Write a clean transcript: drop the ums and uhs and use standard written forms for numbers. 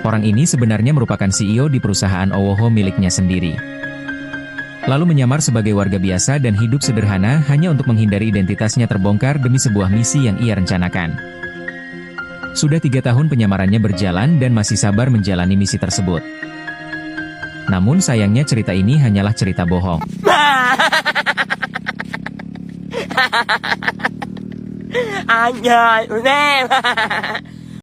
Orang ini sebenarnya merupakan CEO di perusahaan Owoho miliknya sendiri. Lalu menyamar sebagai warga biasa dan hidup sederhana hanya untuk menghindari identitasnya terbongkar demi sebuah misi yang ia rencanakan. Sudah 3 tahun penyamarannya berjalan dan masih sabar menjalani misi tersebut. Namun sayangnya cerita ini hanyalah cerita bohong. Anh ơi, em